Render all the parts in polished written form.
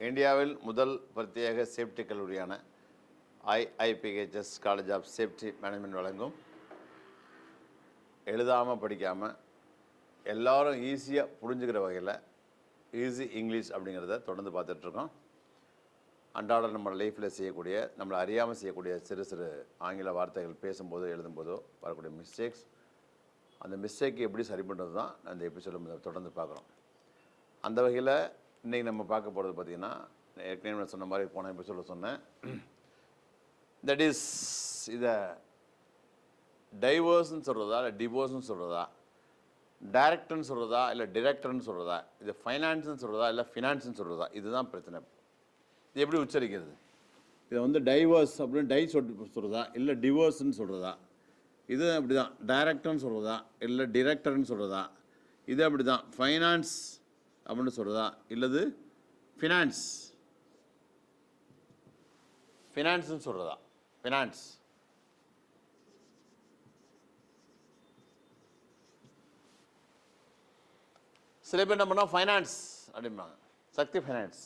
இந்தியாவில் முதல் பிரத்யேக சேஃப்டி கல்லூரியான IIPHS college of safety management வழங்கும் எழுதாமல் படிக்காமல் எல்லோரும் ஈஸியாக புரிஞ்சுக்கிற வகையில் ஈஸி இங்கிலீஷ் அப்படிங்கிறத தொடர்ந்து பார்த்துட்ருக்கோம். அன்றாட நம்ம லைஃப்பில் செய்யக்கூடிய, நம்மளை அறியாமல் செய்யக்கூடிய சிறு சிறு ஆங்கில வார்த்தைகள் பேசும்போதோ எழுதும்போதோ வரக்கூடிய மிஸ்டேக்ஸ், அந்த மிஸ்டேக்கு எப்படி சரி பண்ணுறது தான் அந்த எபிசோட தொடர்ந்து பார்க்குறோம். அந்த வகையில் இன்றைக்கி நம்ம பார்க்க போகிறது பார்த்திங்கன்னா, ஏற்கனவே நான் சொன்ன மாதிரி போன எபிசோட சொன்னேன், தட் இஸ் இதை டைவர்ஸ்ன்னு சொல்கிறதா இல்லை டிவோர்ஸ்ன்னு சொல்கிறதா, டைரக்டர்னு சொல்கிறதா இல்லை டிரெக்டர்னு சொல்கிறதா, இது ஃபைனான்ஸ்னு சொல்கிறதா இல்லை ஃபினான்ஸ்னு சொல்கிறதா, இதுதான் பிரச்சனை. இது எப்படி உச்சரிக்கிறது? இதை வந்து டைவர்ஸ் அப்படின்னு சொல்கிறதா இல்லை டிவோர்ஸ்ன்னு சொல்கிறதா, இது அப்படி தான் டைரக்டர்னு சொல்கிறதா இல்லை டிரெக்டர்னு சொல்கிறதா, இது அப்படி தான் ஃபைனான்ஸ் அப்படின்னு சொல்கிறதா இல்லது ஃபினான்ஸ்னு சொல்கிறதா. ஃபினான்ஸ் சில பேர் என்ன பண்ணால் ஃபைனான்ஸ் அப்படிம்பாங்க, சக்தி ஃபைனான்ஸ்.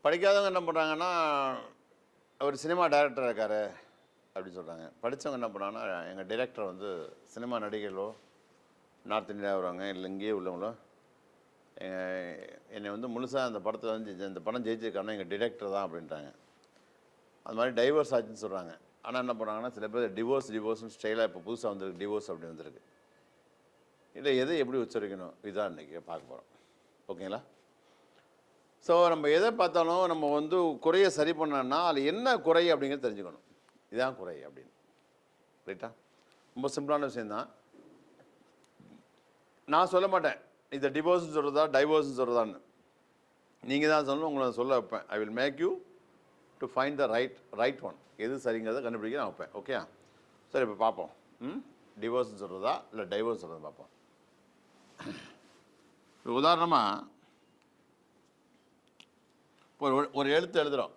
படிக்காதவங்க என்ன பண்ணுறாங்கன்னா, அவர் சினிமா டைரக்டர் இருக்கார் அப்படின்னு சொல்கிறாங்க. படித்தவங்க என்ன பண்ணாங்கன்னா, எங்கள் டைரக்டர் வந்து சினிமா நடிகர்களோ நார்த் இந்தியா வருவாங்க இல்லை இங்கேயே உள்ளவங்களோ என்னை வந்து முழுசாக அந்த படத்தில் வந்து இந்த படம் ஜெயிச்சிருக்காங்கன்னா எங்கள் டைரக்டர் தான் அப்படின்ட்டாங்க. அது மாதிரி டைவர்ஸ் ஆச்சுன்னு சொல்கிறாங்க. ஆனால் என்ன பண்ணுறாங்கன்னா, சில பேர் டிவோர்ஸ்னு ஸ்டைலாக இப்போ புதுசாக வந்துருக்கு, டிவோர்ஸ் அப்படி வந்திருக்கு. இல்லை எதை எப்படி உச்சரிக்கணும், இதுதான் இன்றைக்கி பார்க்க போகிறோம். ஓகேங்களா? ஸோ நம்ம எதை பார்த்தாலும் நம்ம வந்து குறையை சரி பண்ணோன்னா அதில் என்ன குறை அப்படிங்கிறது தெரிஞ்சுக்கணும். இதுதான் குறை அப்படின்னு. ரைட்டா? ரொம்ப சிம்பிளான விஷயந்தான். நான் சொல்ல மாட்டேன் இதை டிவோர்ஸ்னு சொல்கிறதா டைவோர்ஸ்னு சொல்கிறதான்னு. நீங்கள் தான் சொல்லணும், உங்களை சொல்ல வைப்பேன். I will make you to find the right one. எது சரிங்கிறத கண்டுபிடிக்க நான் வைப்பேன். ஓகே? சரி, இப்போ பார்ப்போம். டிவோர்ஸ்னு சொல்கிறதா இல்லை டைவோர்ஸ் சொல்கிறதா பார்ப்போம். இப்போ உதாரணமாக ஒரு எழுத்து எழுதுகிறோம்.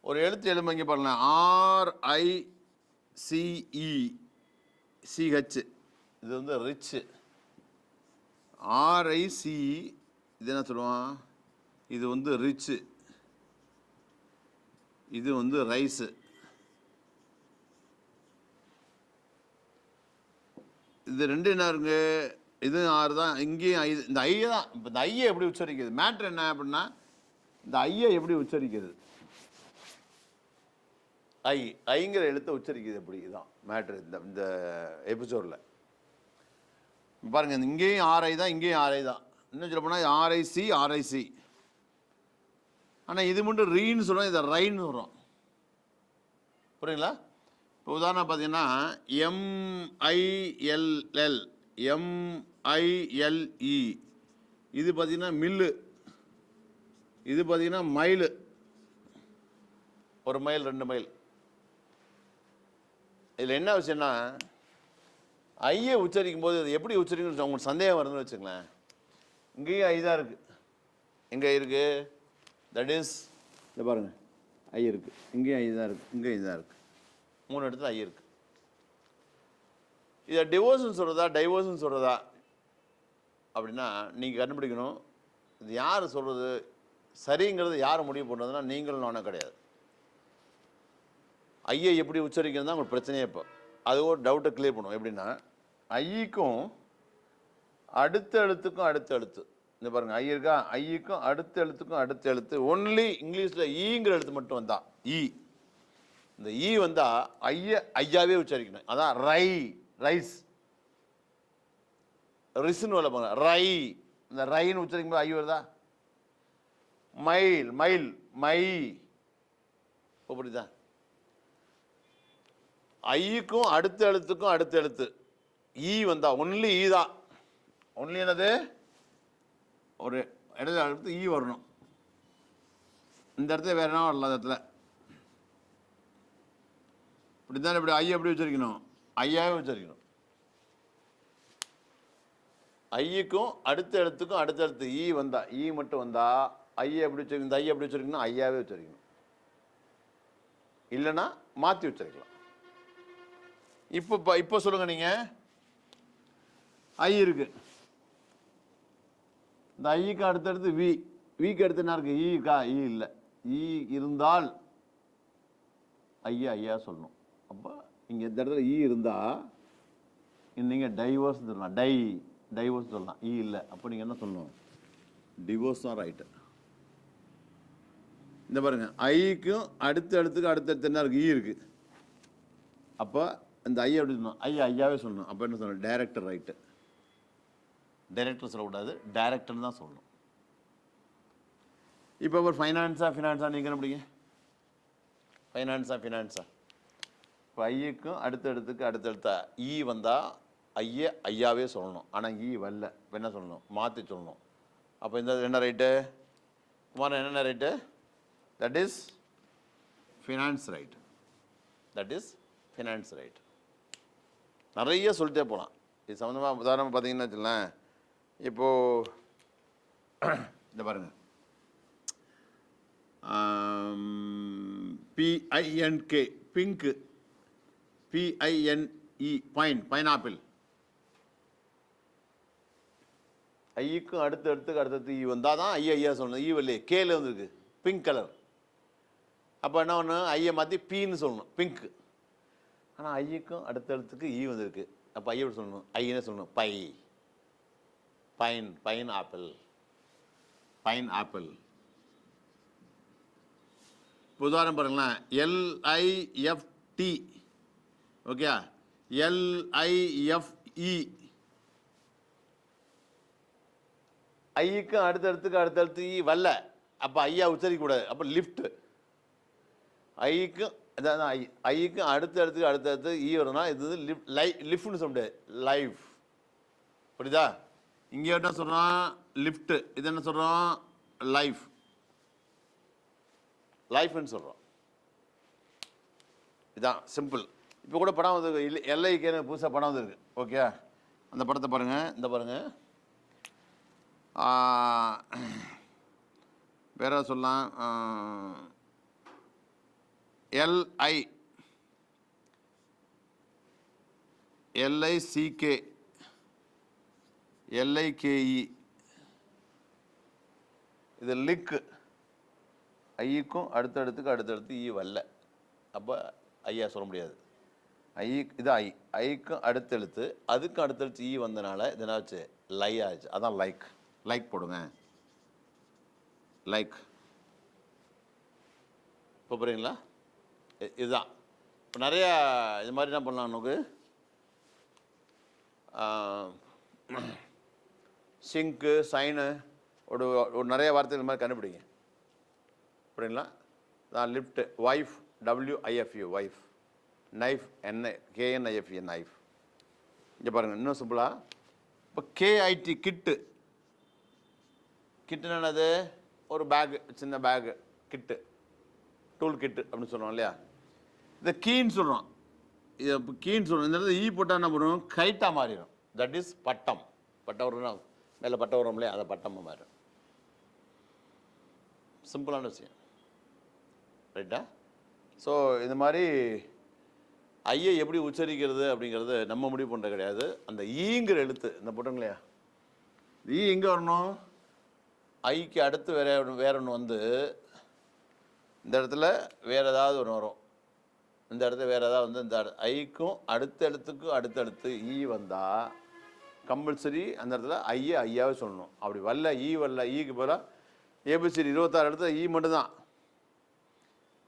ஒரு எழுத்து எழுதும் இங்கே பாருங்க, RICE இது வந்து ரிச்சு. RICE இது என்ன சொல்லுவான், இது வந்து ரிச்சு, இது வந்து ரைஸு. இது ரெண்டு என்ன இருக்கு, இது 6 தான். இங்கேயும் இந்த ஐயை தான். இப்போ இந்த ஐயை எப்படி உச்சரிக்கிறது, மேட்ரு என்ன அப்படின்னா, இந்த ஐயை எப்படி உச்சரிக்கிறது, ஐங்கிற எழுத்தை உச்சரிக்கிறது எப்படி, இதுதான் மேட்ரு இந்த எபிசோடில். பாருங்கள், இங்கேயும் RI தான், இங்கேயும் RI தான். இன்னும் சொல்ல போனால் RIC. ஆனால் இது மட்டும் ரீன்னு சொல்கிறோம், இதை ரைன்னு சொல்கிறோம். புரியுங்களா? இப்போ உதாரணம் பார்த்தீங்கன்னா, MILE இது பார்த்தீங்கன்னா மில்லு, இது பார்த்தீங்கன்னா மைலு. 1 mile 2 mile. இதில் என்ன விஷயம்னா, ஐயை உச்சரிக்கும் போது அது எப்படி உச்சரிக்கணும் உங்களுக்கு சந்தேகம் வருதுன்னு வச்சுங்களேன். இங்கேயும் ஐ தான் இருக்குது, எங்கே இருக்குது, தட் இஸ் இந்த பாருங்கள், ஐ இருக்குது, இங்கேயும் ஐ தான் இருக்குது, இங்கேயும் ஐ தான் இருக்குது, 3 இடத்துல ஐ இருக்குது. இதை டிவோர்ஸ்னு சொல்கிறதா டைவோர்ஸ்னு சொல்கிறதா அப்படின்னா நீங்கள் கண்டுபிடிக்கணும். இது யார் சொல்கிறது சரிங்கிறது யார் முடிவு பண்ணுறதுனா நீங்களும் நானும் கிடையாது. ஐயை எப்படி உச்சரிக்கிறது தான் உங்களுக்கு பிரச்சனையே. இப்போ அது ஒரு டவுட்டை கிளியர் பண்ணுவோம். எப்படின்னா, ஐக்கும் அடுத்த எழுத்துக்கும் அடுத்த எழுத்து, இந்த பாருங்கள் ஐ இருக்கா, ஐக்கும் அடுத்த எழுத்துக்கும் அடுத்த எழுத்து. ஒன்லி இங்கிலீஷில் ஈங்கிற எழுத்து மட்டும் வந்தா இந்த வந்தால் ஐயாவே உச்சரிக்கணும். அதான் ரைஸ். ரிஸ்ன்னு வரல பாருங்க, இந்த ரைன்னு உச்சரிக்கும் போது ஐ வருதா. மை அப்படிதான். ஐக்கும் அடுத்த எழுத்துக்கும் அடுத்த எழுத்து வந்தா ஒன்லி தான். ஒன்லி என்னது, ஒரு இடத்துல எழுத்து வரணும். இந்த இடத்துல வேற என்ன வரல, அந்த இடத்துல இப்படிதான். இப்படி ஐ எப்படி உச்சரிக்கணும், ஐயாவே உச்சரிக்கணும். ஐக்கும் அடுத்த எழுத்துக்கும் அடுத்த எழுத்து வந்தா, மட்டும் வந்தா ஐயை எப்படி உச்சரிக்கணும், இந்த ஐயை எப்படி உச்சரிக்கணும், ஐயாவே உச்சரிக்கணும். இல்லைன்னா மாற்றி உச்சரிக்கலாம். இப்போ சொல்லுங்க, நீங்கள் ஐ இருக்கு, இந்த ஐக்கு அடுத்தடுத்து வி, விக்கு அடுத்து என்ன இருக்குது? ஈ இருக்கா? ஈ இல்லை. ஈ இருந்தால் ஐயா ஐயா சொல்லணும். அப்போ இங்கே இந்த இடத்துல ஈ இருந்தால் நீங்கள் டைவோர்ஸ் சொல்லலாம். டைவோர்ஸ் சொல்லலாம். ஈ இல்லை, அப்போ நீங்கள் என்ன சொல்லணும்? டிவோர்ஸ் தான் ரைட்டு. இந்த பாருங்க, ஐக்கும் அடுத்தடுத்துக்கு என்ன இருக்குது? ஈ இருக்குது. அப்போ இந்த ஐயா எப்படி சொல்லணும்? ஐயா ஐயாவே சொல்லணும். அப்போ என்ன சொல்லணும்? Director right. டைரக்டர் சொல்லக்கூடாது, டைரக்டர் தான் சொல்லணும். இப்போ ஒரு ஃபினான்ஸா நீங்கள் என்ன பிடிங்க? ஃபினான்ஸா இப்போ ஐயக்கும் அடுத்தடுத்த ஈ வந்தால் ஐயாவே சொல்லணும். ஆனால் ஈ வரல, இப்போ என்ன சொல்லணும்? மாற்றி சொல்லணும். அப்போ இந்த என்ன ரைட்டு குமாரன்? என்னென்ன right? That is finance right. நிறைய சொல்லிட்டே போகலாம். இது சம்மந்தமாக உதாரணமாக பார்த்தீங்கன்னா வச்சுங்களேன், இப்போது இந்த பாருங்கள், PINK பிங்க்கு, PINE பைனாப்பிள். ஐக்கும் அடுத்தடுத்து ஈ வந்தால் தான் ஐயா சொல்லணும். ஈ வரலையே, கேல வந்துருக்கு பிங்க் கலர். அப்போ என்ன ஒன்று? ஐயை மாற்றி பீன்னு சொல்லணும், பிங்க்கு. ஆனால் ஐயுக்கும் அடுத்தடுத்துக்கு ஈ வந்திருக்கு. அப்போ ஐயை எப்படி சொல்லணும்? ஐயனே சொல்லணும். Pineapple. உதாரணம் பாருங்களேன், LIFT, ஓகே, LIFE. ஐக்கும் அடுத்தடுத்து ஈ வரல, அப்போ ஐயா உச்சரிக்கக்கூடாது. அப்போ லிஃப்ட். ஐக்கும் அடுத்தடுத்து ஈ வரும்னா இது லிஃப்ட்னு சொல்ல முடியாது, லைஃப். புரியுதா? இங்கே என்ன சொல்கிறோம்? லிஃப்ட். இது என்ன சொல்கிறோம்? லைஃப்னு சொல்கிறோம். இதுதான் சிம்பிள். இப்போ கூட படம் வந்து LIK புதுசாக படம் வந்துருக்கு. ஓகே, அந்த படத்தை பாருங்கள். இந்த பாருங்கள், வேற சொல்லலாம். LICK LIKE, இது லிக்கு. ஐக்கும் அடுத்தடுத்து ஈ வரல, அப்போ ஐயா சொல்ல முடியாது. இது ஐக்கும் அடுத்தடுத்து ஈ வந்தனால இது என்னாச்சு? லை ஆச்சு. அதான் லைக் போடுங்க. இப்போ புரியுங்களா? இதுதான். இப்போ நிறையா இது மாதிரி என்ன பண்ணலாம்? நமக்கு சிங்க்கு, சைனு, ஒரு நிறைய வார்த்தை இது மாதிரி கண்டுபிடிங்க. புரியுங்களா? தான் lift, wife, WIFU wife, knife, KNIFE knife. இங்கே பாருங்கள், இன்னும் சிம்பிளாக. இப்போ KIT கிட்டு என்னது? ஒரு பேகு, சின்ன பேகு, டூல் கிட்டு அப்படின்னு சொல்கிறோம் இல்லையா? இதை கீன்னு சொல்கிறோம். இதை இப்போ கீன்னு சொல்கிறோம். இந்த இடத்துல ஈ போட்டால் என்ன பண்ணுவோம்? கைட்டாக மாறிடும். தட் இஸ் பட்டம். வரும்னா மேலே பட்டம் வரும் இல்லையா? அதை பட்டமாக மாறிடும். சிம்பிளான விஷயம், ரைட்டா? ஸோ இந்த மாதிரி ஐயை எப்படி உச்சரிக்கிறது அப்படிங்கிறது நம்ம முடிவு பண்ணுறது கிடையாது. அந்த ஈங்கிற எழுத்து இந்த போட்டோம் இல்லையா? ஈ எங்கே வரணும்? ஐக்கு அடுத்து வேற ஒன்று வந்து இந்த இடத்துல வேறு ஏதாவது ஒன்று வரும். இந்த இடத்துல வேறு ஏதாவது வந்து இந்த ஐக்கும் அடுத்தடுத்து ஈ வந்தால் கம்பல்சரி அந்த இடத்துல ஐயாவே சொல்லணும். அப்படி வரல, ஈக்கு போல ABCD 26 இடத்துல ஈ மட்டும்தான்.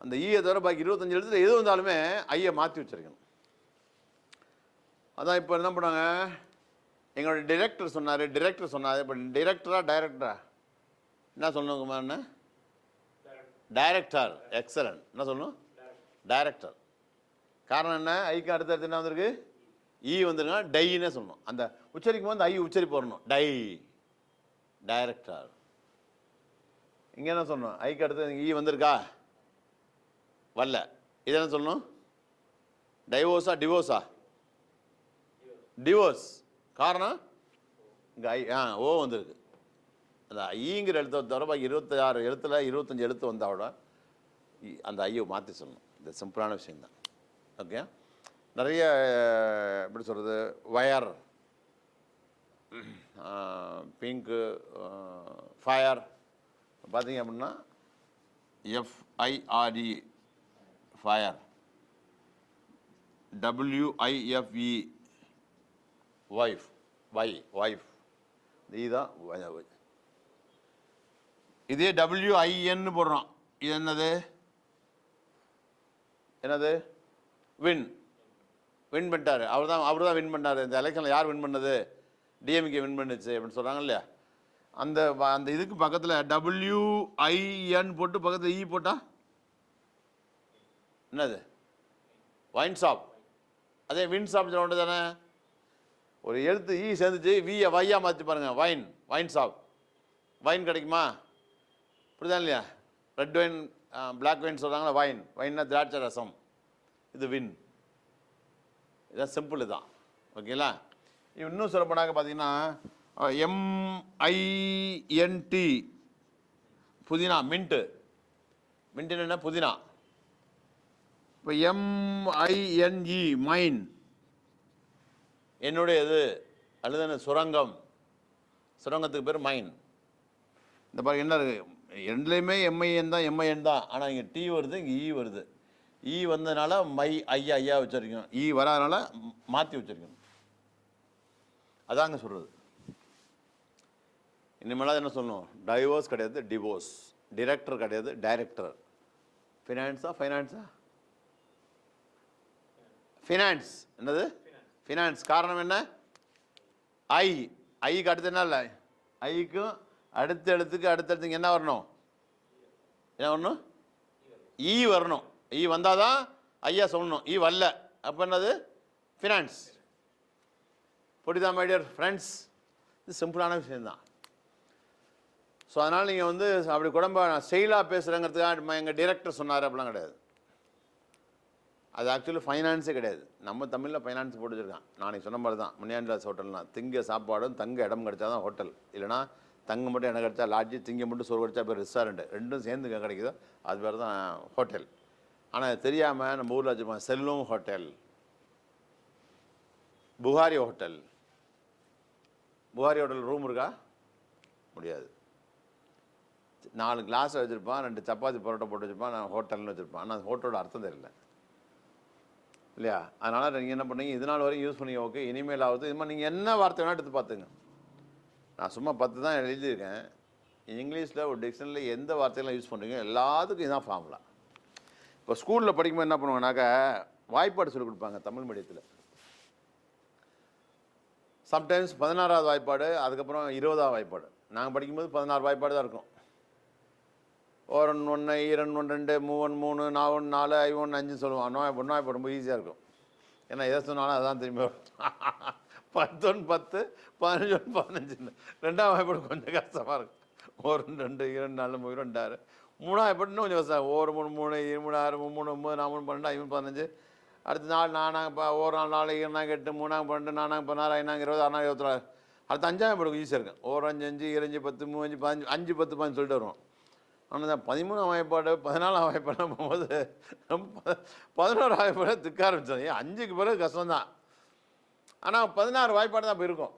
அந்த ஈயை தவிர பாக்கி 25 எழுத்துல எது வந்தாலுமே ஐயை மாற்றி வச்சிருக்கணும். அதான் இப்போ என்ன பண்ணாங்க, எங்களோட டிரெக்டர் சொன்னார். இப்போ டைரக்டரா என்ன சொல்லணுங்கம்மா? என்ன டைரக்டர்? எக்ஸலன்ட். என்ன சொல்லணும்? டைரக்டர். காரணம் என்ன? ஐக்கு அடுத்தடுத்து என்ன வந்திருக்கு? ஈ வந்துருங்க, டைன்னே சொல்லணும். அந்த உச்சரிக்கும் போது ஐ உச்சரிப்பு வரணும். டைரக்டர். இங்கே என்ன சொல்லணும்? ஐக்கு அடுத்து ஈ வந்திருக்கா? வரல. இது என்ன சொல்லணும்? டிவோர்ஸா? டிவோர்ஸ். காரணம் இங்கே ஓ வந்திருக்கு. அந்த ஐங்கிற எழுத்தை தவிர பாக்கி 26 எழுத்துல 25 எழுத்து வந்தாவோட அந்த ஐயை மாற்றி சொல்லணும். இது சிம்பிளான விஷயம்தான். ஓகே, நிறைய எப்படி சொல்கிறது, வயர், பிங்க்கு, ஃபயர். பார்த்தீங்க அப்படின்னா FIRE fire, WIFE wife, wife, இதுதான். இதே WIN போடுறோம், இது என்னது என்னது? வின் பண்ணிட்டார். அவர் தான் வின் பண்ணார். இந்த எலெக்ஷனில் யார் வின் பண்ணது? டிஎம்கே வின் பண்ணுச்சு அப்படின்னு சொல்கிறாங்க இல்லையா? அந்த அந்த இதுக்கு பக்கத்தில் WIN போட்டு பக்கத்தில் போட்டா என்னது? Wine shop. அதே வின் ஷாப் சொல்ல வேண்டியது தானே? ஒரு எழுத்து சேர்ந்துச்சு, வையா மாற்றி பாருங்கள். Wine shop. வைன் கிடைக்குமா? புரியுதா இல்லையா? ரெட் வைன், பிளாக் வைன் சொல்கிறாங்களா? வைன்னா திராட்சை ரசம். இது வின். இதான் சிம்பிள். இதுதான். ஓகேங்களா? இன்னும் சொல்ல போனாங்க பார்த்தீங்கன்னா MINT புதினா, மின்ட்டு என்ன? புதினா. இப்போ MINE மைன், என்னுடைய இது அல்லது சுரங்கத்துக்கு பேர் மைன். இந்த பாருங்க என்ன இருக்குது, ரெண்டுலேயுமே MIN தான். ஆனால் இங்கே T வருது, இங்கே E வருது. E வந்ததுனால ஐயா வச்சுருக்கோம், E வராதனால மாற்றி வச்சுருக்கோம். அதாங்க சொல்கிறது. இனிமேலாவது என்ன சொல்லணும்? டைவோர்ஸ் கிடையாது, டிவோர்ஸ். டிரெக்டர் கிடையாது, டைரக்டர். ஃபினான்ஸா? ஃபினான்ஸ். என்னது? ஃபினான்ஸ். காரணம் என்ன? ஐக்கு அடுத்து என்ன இல்லை? ஐக்கும் அடுத்த எழுத்துக்கு என்ன வரணும்? E வரணும். E வந்தால் தான் ஐயா சொல்லணும். E வரல, அப்போ என்னது? ஃபினான்ஸ். புரியுதா மை டியர் ஃப்ரெண்ட்ஸ்? இது சிம்பிளான விஷயம்தான். ஸோ அதனால் நீங்கள் அப்படி குழம்ப ஸ்டைலாக பேசுகிறேங்கிறதுக்காக எங்கள் டிரெக்டர் சொன்னார் அப்படிலாம் கிடையாது. அது ஆக்சுவலி ஃபைனான்ஸே கிடையாது. நம்ம தமிழில் ஃபைனான்ஸ் போட்டு வச்சுருக்கான். நாளைக்கு சொன்ன மாதிரி தான் முனியாண்டிலாஸ் ஹோட்டல்னால் திங்க சாப்பாடும் தங்க இடம் கிடச்சா தான் ஹோட்டல். இல்லைனா தங்க மட்டும் இடம் கிடச்சா லாட்ஜி, திங்க மட்டும் சோறு கிடச்சா பேர் ரெஸ்டாரண்ட்டு. ரெண்டும் சேர்ந்து கிடைக்குதோ அது பேர் தான் ஹோட்டல். ஆனால் அது தெரியாமல் நம்ம ஊரில் வச்சுருப்போம் செல்லும் hotel, Bukhari hotel. Bukhari hotel room இருக்கா? முடியாது. 4 கிளாஸ் வச்சுருப்பான், 2 சப்பாத்தி பரோட்டா போட்டு வச்சுருப்பான், நான் ஹோட்டல்னு வச்சுருப்பான். ஆனால் அந்த ஹோட்டலோட அர்த்தம் தெரியல இல்லையா? அதனால் நீங்கள் என்ன பண்ணீங்க, இது நாள் வரைக்கும் யூஸ் பண்ணி ஓகே. இனிமேலாவது இது மாதிரி நீங்கள் என்ன வார்த்தை வேணால் எடுத்து பார்த்துங்க. நான் சும்மா 10 தான் எழுதியிருக்கேன். இங்கிலீஷில் ஒரு டிக்ஷனரியில் எந்த வார்த்தையெல்லாம் யூஸ் பண்ணுறீங்க எல்லாத்துக்கும் இதுதான் ஃபார்முலா. இப்போ ஸ்கூலில் படிக்கும்போது என்ன பண்ணுவாங்கனாக்கா வாய்ப்பாடு சொல்லிக் கொடுப்பாங்க தமிழ் மீடியத்தில். சம்டைம்ஸ் 16வது வாய்ப்பாடு, அதுக்கப்புறம் 20வது வாய்ப்பாடு. நாங்கள் படிக்கும்போது 16 வாய்ப்பாடு தான் இருக்கும். 1 1 2 1 2 3 3 4 4 5 5 சொல்லுவோம். வாய்ப்பாடு ரொம்ப ஈஸியாக இருக்கும். ஏன்னா எதை சொன்னாலும் அதான் திரும்பி வரும். 10 10 15 15. 2ஆம் வாய்ப்பாடு கொஞ்சம் கஷ்டமாக இருக்கும். 1 2 2 4 3 2 6. 3ஆம் வாய்ப்பாடு இன்னும் கொஞ்சம் கஷ்டம். 1 3 3 3 6 3 9 4 12 5 15. அடுத்து 4 4 1 4 2 8 3 12 4 16 5 20 6 24. அடுத்து 5ஆம் வாய்ப்பாடு ஈஸியாக இருக்கும். 1 5 5 2 10 3 5 5 10 15 சொல்லிட்டு வருவோம். ஆனால் தான் 13ஆம் வாய்ப்பாடு 14ஆம் வாய்ப்பாடு போகும்போது 11ஆம் வாய்ப்பாடு திக்க ஆரம்பித்தோம். 5க்கு பிறகு கஷ்டம்தான். ஆனால் 16 வாய்ப்பாடு தான் இப்போ இருக்கும்.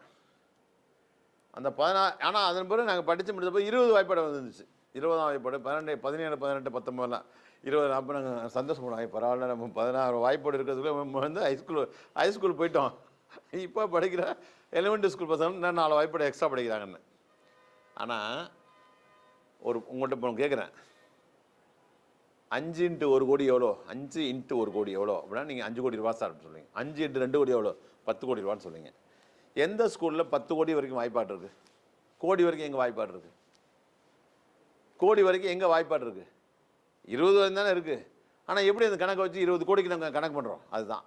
அந்த 16, ஆனால் அதன் பிறகு நாங்கள் படித்து முடிச்சப்போ 20 வாய்ப்பாடு வந்துருந்துச்சு. 20ஆம் வாய்ப்பாடு 12 17 18 19 20. அப்போ நாங்கள் சந்தோஷப்படுவோம், பரவாயில்ல நம்ம 16 வாய்ப்பாடு இருக்கிறதுக்குள்ள ஹைஸ்கூல் போயிட்டோம். இப்போ படிக்கிற எலிமெண்ட்ரி ஸ்கூல் பசங்க இன்னும் 4 வாய்ப்பாடு எக்ஸ்ட்ரா படிக்கிறாங்கன்னு. ஆனால் உங்கள்கிட்ட இப்போ கேட்குறேன், 5 × 1 கோடி எவ்வளோ? 5 × 1 கோடி எவ்வளோ அப்படின்னா நீங்கள் 5 கோடி ரூபா சார் சொல்லுவீங்க. 5 × 2 கோடி எவ்வளோ? 10 கோடி ரூபான்னு சொல்லுவீங்க. எந்த ஸ்கூலில் 10 கோடி வரைக்கும் வாய்ப்பாடு இருக்குது? கோடி வரைக்கும் எங்கே வாய்ப்பாடு இருக்குது? கோடி வரைக்கும் எங்கே வாய்ப்பாடு இருக்குது? 20 வரைக்கும் தானே இருக்குது. ஆனால் எப்படி அந்த கணக்கை வச்சு 20 கோடிக்கு நாங்கள் கணக்கு பண்ணுறோம்? அதுதான்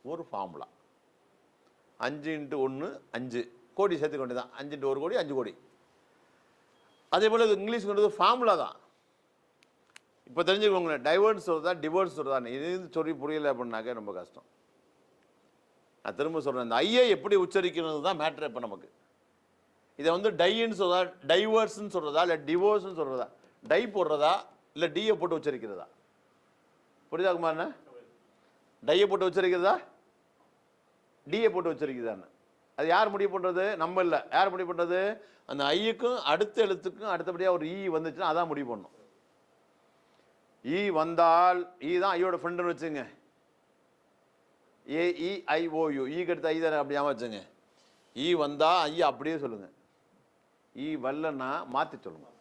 ஒரு ஃபார்முலா. 5 × 1 5 கோடி சேர்த்துக்க வேண்டியதான். 5 × 1 கோடி 5 கோடி. அதே போல் இங்கிலீஷ்ங்கிறது ஃபார்முலா தான். இப்போ தெரிஞ்சுக்கோங்களேன், டைவர்ஸ் வருதா டிவோர்ஸ் வருதான்னு இது சொல்லி புரியலை அப்படின்னாக்கே ரொம்ப கஷ்டம். நான் திரும்ப சொல்கிறேன், இந்த ஐயை எப்படி உச்சரிக்கிறது தான் மேட்ரு. இப்போ நமக்கு இதை டைன்னு சொல்கிறதா, டைவர்ஸ்ன்னு சொல்கிறதா, இல்லை டிவோர்ஸ்ன்னு சொல்கிறதா, டை போடுறதா இல்லை டியை போட்டு உச்சரிக்கிறதா? புரியுதா குமார்ண்ணா? டையை போட்டு உச்சரிக்கிறதா, டியை போட்டு உச்சரிக்கிறதான்னு? அது யார் முடிவு பண்ணுறது? நம்ம இல்லை. யார் முடிவு பண்ணுறது? அந்த ஐயுக்கும் அடுத்த எழுத்துக்கும் அடுத்தபடியாக ஒரு ஈ வந்துச்சுன்னா அதான் முடிவு பண்ணணும். ஈ வந்தால் ஈ தான் ஐயோட ஃப்ரெண்டுன்னு வச்சுங்க. AEIOU ஈக்கு அடுத்து ஐ தானே, அப்படி வச்சுங்க. ஈ வந்தால் ஐ அப்படியே சொல்லுங்கள். ஈ வரலன்னா மாற்றி சொல்லுங்கள்.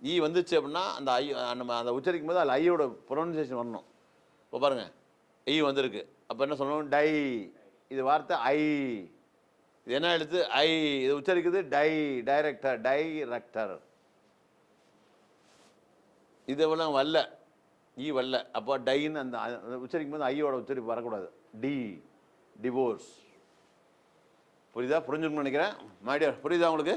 ஈ வந்துச்சு அப்படின்னா அந்த ஐ நம்ம அதை உச்சரிக்கும் போது அதில் ஐயோட ப்ரொனன்சியேஷன் வரணும். இப்போ பாருங்கள், ஈ வந்திருக்கு, அப்போ என்ன சொல்லணும்? டை. இது வார்த்தை ஐ. இது என்ன எழுத்து? ஐ. இது உச்சரிக்குது டை. Director, director. இது எவ்வளோ வரல, ஈ வரல, அப்போ டைன்னு அந்த உச்சரிக்கும் போது ஐயோட உச்சரிப்பு வரக்கூடாது. D, divorce. புரியுதா? புரிஞ்சுக்கணும்னு நினைக்கிறேன். மைடியர், புரியுதா உங்களுக்கு?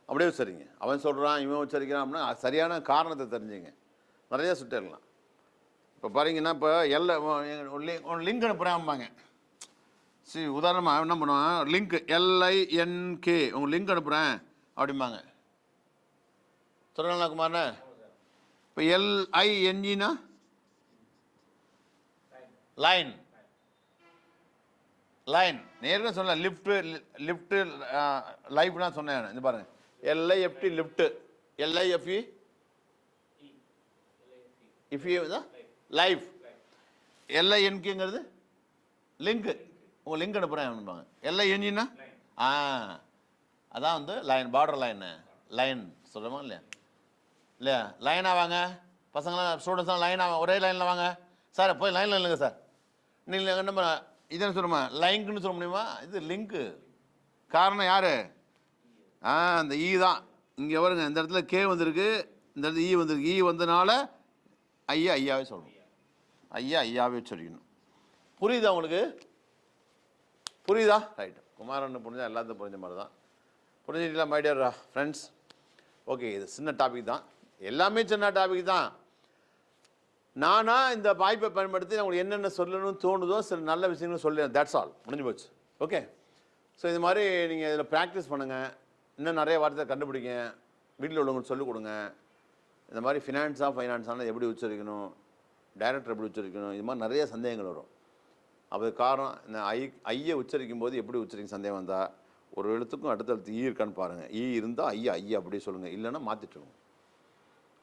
அப்படியே உச்சரிங்க. அவன் சொல்கிறான், இவன் உச்சரிக்கிறான் அப்படின்னா சரியான காரணத்தை தெரிஞ்சுங்க. நிறையா சுட்டிடலாம். இப்போ பாருங்கன்னா, இப்போ லிங்க் அனுப்புகிறாம்பாங்க. சரி, உதாரணமாக என்ன பண்ணுவான், லிங்க் LINK, உங்கள் லிங்க் அனுப்புகிறேன் அப்படிம்பாங்க. சொல்லலாம் குமார்ண்ணே. இப்போ LINGனா லைன். லைன் நேருக்கு சொன்ன. லிஃப்ட்டு லைஃப்னா சொன்னேன். இது பாருங்க, LIFT லிஃப்ட்டு, LIFE இஃப்யூ தான் லைஃப். LINKங்கிறது லிங்க்கு. உங்கள் லிங்க் அனுப்புகிறேன். LINGனா அதான் வந்து லைன், பார்டர் லைனு. லைன் சொல்கிறோமா இல்லையா? இல்லையா? லைனாக வாங்க பசங்களாம், ஸ்டூடெண்ட்ஸ்லாம் லைனாக ஒரே லைனில் வாங்க. சார் போய் லைனில் இல்லைங்க சார். நீங்கள் என்ன இதுன்னு சொல்லுமா? லைங்க்னு சொல்ல முடியுமா? இது லிங்க்கு. காரணம் யார்? அந்த ஈ தான். இங்கே வருங்க, இந்த இடத்துல கே வந்திருக்கு, இந்த இடத்துல ஈ வந்திருக்கு. ஈ வந்தனால ஐயாவே சொல்லணும். ஐயாவே சொல்லிக்கணும். புரியுதா உங்களுக்கு? புரியுதா? ரைட்டு. குமாரன் புரிஞ்சா எல்லாத்தையும் புரிஞ்ச மாதிரி தான். புரிஞ்சுக்கிட்டீங்களா மை டியர் ஃப்ரெண்ட்ஸ்? ஓகே, இது சின்ன டாபிக் தான், எல்லாமே சின்ன டாபிக் தான். நானாக இந்த வாய்ப்பை பயன்படுத்தி உங்களுக்கு என்னென்ன சொல்லணும்னு தோணுதோ சில நல்ல விஷயங்களும் சொல்லி, தட்ஸ் ஆல், முடிஞ்சு போச்சு. ஓகே. ஸோ இது மாதிரி நீங்கள் இதில் ப்ராக்டிஸ் பண்ணுங்கள். இன்னும் நிறைய வார்த்தை கண்டுபிடிங்க. வீட்டில் உள்ளவங்களுக்கு சொல்லிக் கொடுங்க. இந்த மாதிரி ஃபைனான்ஸான எப்படி உச்சரிக்கணும், டைரக்டர் எப்படி உச்சரிக்கணும், இது மாதிரி நிறைய சந்தேகங்கள் வரும். அதுக்கு காரணம் இந்த ஐயை உச்சரிக்கும் போது எப்படி உச்சரிக்கும் சந்தேகம் வந்தால் ஒரு எழுத்துக்கும் அடுத்த எழுத்து ஈ இருக்கான்னு பாருங்கள். ஈ இருந்தால் ஐயா அப்படியே சொல்லுங்கள், இல்லைன்னா மாற்றிட்டுருங்க.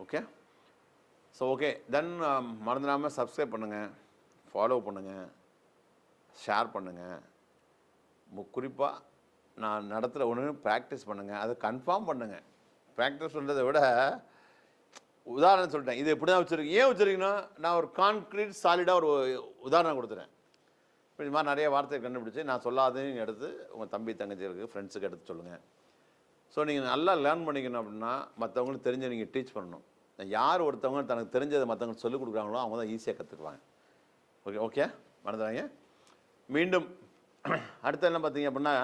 ஓகே. ஸோ ஓகே, தென் மறந்துடாமல் சப்ஸ்கிரைப் பண்ணுங்கள், ஃபாலோ பண்ணுங்கள், ஷேர் பண்ணுங்கள். குறிப்பாக நான் நடத்துகிற ஒன்று ப்ராக்டிஸ் பண்ணுங்கள், அதை கன்ஃபார்ம் பண்ணுங்கள். ப்ராக்டிஸ் பண்ணுறதை விட உதாரணம் சொல்லிட்டேன், இது எப்படி தான் வச்சுருக்கேன். ஏன் வச்சுருக்கீங்கன்னா நான் ஒரு கான்க்ரீட் சாலிடாக ஒரு உதாரணம் கொடுத்துறேன். இப்போ இது மாதிரி நிறைய வார்த்தையை கண்டுபிடிச்சி நான் சொல்லாதையும் எடுத்து உங்கள் தம்பி தங்கச்சிகளுக்கு ஃப்ரெண்ட்ஸுக்கு எடுத்து சொல்லுங்கள். ஸோ நீங்கள் நல்லா லேர்ன் பண்ணிக்கணும். அப்படின்னா மற்றவங்களுக்கு தெரிஞ்ச நீங்கள் டீச் பண்ணணும். யார் ஒருத்தவங்க தனக்கு தெரிஞ்சதை மற்றவங்களுக்கு சொல்லிக் கொடுக்குறாங்களோ அவங்க தான் ஈஸியாக கற்றுக்குவாங்க. ஓகே ஓகே, மறந்துடாங்க. மீண்டும் அடுத்து என்ன பார்த்தீங்க அப்படின்னா,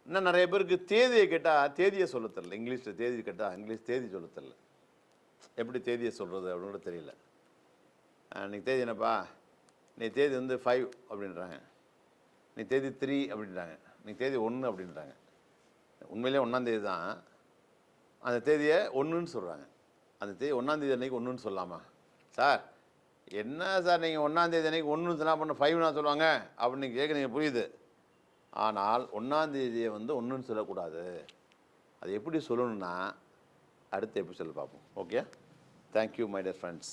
இன்னும் நிறைய பேருக்கு தேதியை கேட்டால் தேதியை சொல்ல தெரில. இங்கிலீஷில் தேதி கேட்டால் இங்கிலீஷ் தேதி சொல்ல தெரில. எப்படி தேதியை சொல்கிறது அப்படின்னு கூட தெரியல. இன்றைக்கி தேதி என்னப்பா, நீ தேதி வந்து 5 அப்படின்றாங்க, நீ தேதி 3 அப்படின்றாங்க, நீ தேதி 1 அப்படின்றாங்க. உண்மையிலே 1ஆந்தேதி தான், அந்த தேதியை 1ன்னு சொல்கிறாங்க. அந்த தேதி 1ஆந்தேதி அன்றைக்கி 1ன்னு சொல்லலாமா? சார் என்ன சார் நீங்கள் 1ஆந்தேதி அன்றைக்கி 1ன்னு சொன்னால் பண்ண 5னா சொல்லுவாங்க அப்படின்னு நீங்கள் கேட்குறீங்க, புரியுது. ஆனால் 1ஆந்தேதியை வந்து 1ன்னு சொல்லக்கூடாது. அது எப்படி சொல்லணும்னா அடுத்த எபிசோடில் பார்ப்போம். Okay, thank you my dear friends.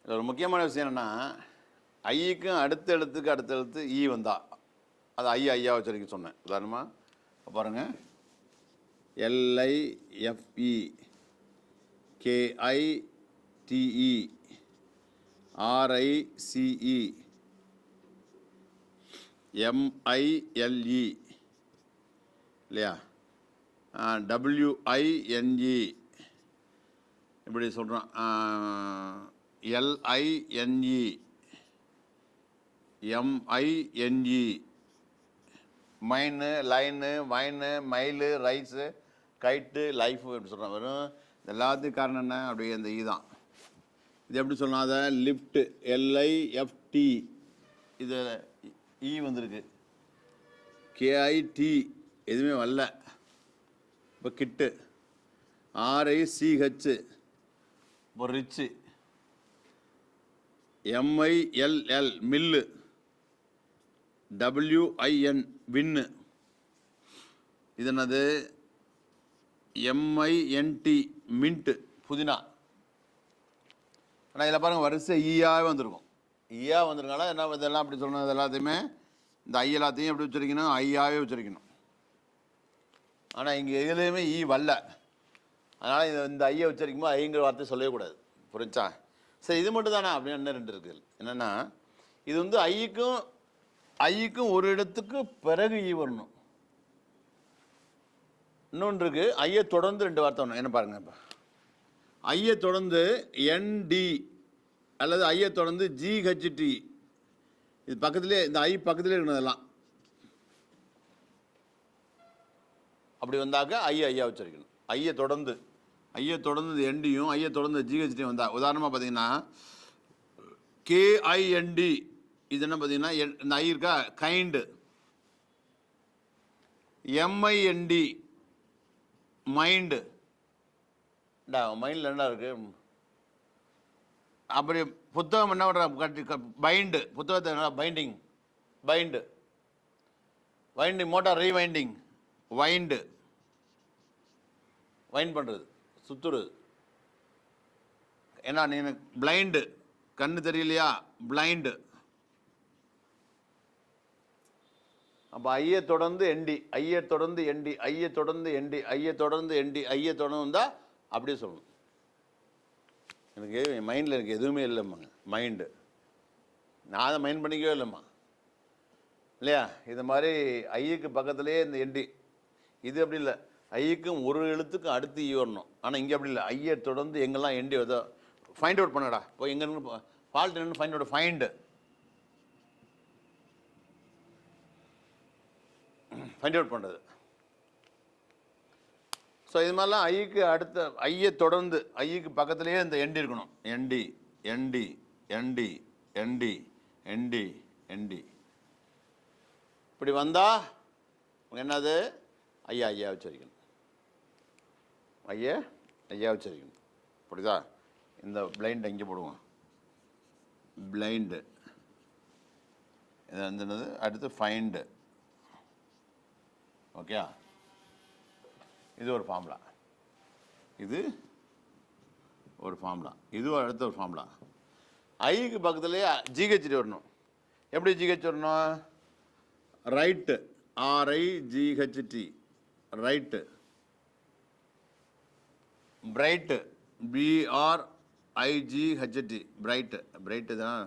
இதில் ஒரு முக்கியமான விஷயம் என்னென்னா, ஐக்கும் அடுத்த எழுத்து ஈ வந்தா அது ஐயா வச்சிருக்க சொன்னேன். உதாரணமாக பாருங்கள், LIFE KITE RICE MILE இல்லையா, WINE இப்படி சொல்கிறான், LINE MINE mine, line, mine, mile, rice, kite, life எப்படி சொல்கிறான். வெறும் எல்லாத்துக்கும் காரணம் என்ன, அப்படியே அந்த ஈ தான். இது எப்படி சொல்லலாம், அதை லிஃப்ட்டு LIFT, இது ஈ வந்திருக்கு, KIT எதுவுமே வரல. இப்போ கிட்டு RICH, இப்போ ரிச்சு, MILL மில்லு, WIN வின்னு, இது என்னது MINT மின்ட்டு புதினா. ஆனால் இதில் பாருங்கள் வரிசை ஈயாவே வந்திருக்கும். ஈயா வந்திருக்கனால என்ன இதெல்லாம் அப்படி சொன்னது எல்லாத்தையுமே இந்த ஐ எல்லாத்தையும் எப்படி வச்சுருக்கணும், ஐயாவே வச்சுருக்கணும். ஆனால் இங்கே எதுலேயுமே ஈ வரல, அதனால் இந்த ஐயை உச்சரிக்கும்போது ஐங்கிற வார்த்தை சொல்லவே கூடாது. புரிஞ்சா? சரி, இது மட்டும் தானே அப்படின்னு என்ன 2 இருக்குது. என்னென்னா இது வந்து ஐக்கும் ஒரு இடத்துக்கு பிறகு ஈ வரணும். இன்னொன்று இருக்குது, ஐயை தொடர்ந்து 2 வார்த்தை வரணும். என்ன பாருங்கள், இப்போ ஐயை தொடர்ந்து ND அல்லது ஐயை தொடர்ந்து GHT, இது பக்கத்துலேயே, இந்த ஐ பக்கத்துலேயே இருக்கணும். இதெல்லாம் அப்படி வந்தாக்க ஐயா வச்சிருக்கணும். ஐயை தொடர்ந்து எண்டியும் ஐயை தொடர்ந்து GHT வந்தா, உதாரணமாக பார்த்தீங்கன்னா KIND, இது என்ன பார்த்தீங்கன்னா இந்த ஐ இருக்கா கைண்டு. MIND mind. மைண்டில் என்ன இருக்கு? அப்படி புத்தகம் என்ன பண்ணுற பைண்டு, புத்தகத்தை என்ன binding, winding motor rewinding, wind பண்ணுறது, சுற்றுறது. ஏன்னா நீ பிளைண்டு, கண்ணு தெரியலையா, பிளைண்டு. அப்போ ஐயை தொடர்ந்து எண்டி, ஐயை தொடர்ந்து எண்டி, ஐயை தொடர்ந்து எண்டி, ஐயை தொடர்ந்து எண்டி, ஐயை தொடர்ந்து வந்தால் அப்படியே சொல்லணும். எனக்கு மைண்டில் எனக்கு எதுவுமே இல்லைம்மாங்க, மைண்டு நான் அதை மைண்ட் பண்ணிக்கவே இல்லைம்மா, இல்லையா? இது மாதிரி ஐயுக்கு பக்கத்துலேயே இந்த எண்டி, இது அப்படி இல்லை. ஐயுக்கும் ஒரு எழுத்துக்கும் அடுத்து ஈ வரணும். ஆனால் இங்கே அப்படி இல்லை. ஐயை தொடர்ந்து எங்கெல்லாம் எண்டி வருதோ ஃபைண்ட் அவுட் பண்ணடா. இப்போ எங்கே ஃபால்ட் என்னன்னு ஃபைண்ட் அவுட், ஃபைண்ட் அவுட் பண்ணுறது. ஸோ இது மாதிரிலாம் ஐக்கு அடுத்த ஐயை தொடர்ந்து ஐக்கு பக்கத்துலேயே இந்த எண்டி இருக்கணும். எண்டி எண்டி எண்டி எண்டி எண்டி எண்டி இப்படி வந்தால் என்னது ஐயா வச்சிருக்கணும். ஐயா வச்சிருக்கணும். புரியுதா? இந்த பிளைண்ட் எங்கே போடுவோம், பிளைண்டு. இது வந்து என்னது அடுத்து ஃபைண்டு. ஓகே, இது ஒரு ஃபார்முலா, இது ஒரு ஃபார்முலா, இது அடுத்த ஒரு ஃபார்முலா. ஐக்கு பக்கத்துலேயே GHT வரணும். எப்படி GH வரணும்? Right, RIGHT, right. Bright, BRIGHT, bright தான்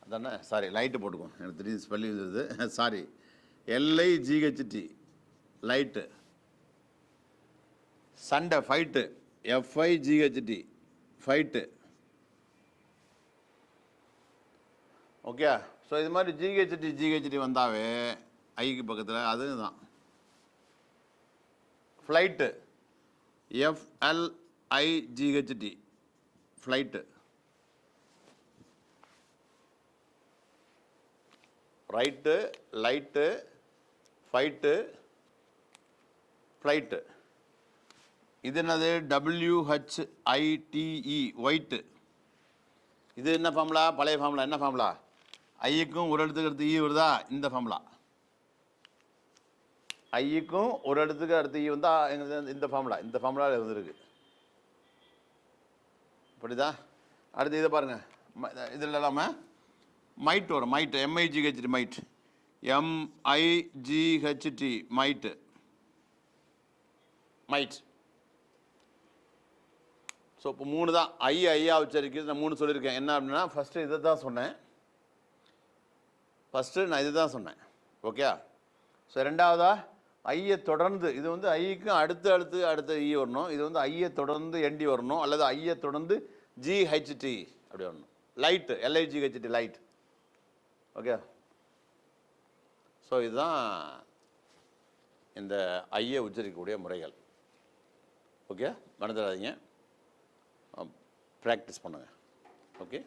அதானே. சாரி, லைட்டு போட்டுக்கோம், எனக்கு தெரியும் ஸ்பெல்லிங் இருந்தது. Sorry, LIGHT, light. சண்டை, fight, FIGHT, fight. Okay. So இது மாதிரி GHT வந்தாவே ஐக்கு பக்கத்தில் அதுதான். Flight, FLIGHT, flight. Right, light, fight, flight. இது என்னது? WHITE, white. இது என்ன ஃபார்முலா? பழைய ஃபார்முலா. என்ன ஃபார்முலா? ஐக்கும் ஒரு இடத்துக்கு அடுத்து ஈ வருதா, இந்த ஃபார்முலா. ஐக்கும் ஒரு இடத்துக்கு அடுத்து ஈ வந்தால் எங்களுக்கு இந்த ஃபார்முலா, இந்த ஃபார்முலா இருந்திருக்கு. புரியுதா? அடுத்து இதை பாருங்கள், இதில் இல்லாமல் மைட் வரும். Might, MIGHT, might, MIGHT, மைட்டு, might. So இப்போ 3 தான் ஐயா உச்சரிக்கிறது. நான் 3 சொல்லியிருக்கேன். என்ன அப்படின்னா ஃபஸ்ட்டு இதை தான் சொன்னேன், நான் இது தான் சொன்னேன். ஓகே. ஸோ ரெண்டாவதா ஐயை தொடர்ந்து, இது வந்து ஐக்கும் அடுத்து ஈ வரணும். இது வந்து ஐயை தொடர்ந்து எண்டி வரணும், அல்லது ஐயை தொடர்ந்து GHT அப்படி வரணும். Light, LIGHT, light. Okay. So இதுதான் இந்த ஐயை உச்சரிக்கக்கூடிய முறைகள். ஓகே, மறந்துடாதீங்க, ப்ராக்டிஸ் பண்ணுங்கள். ஓகே.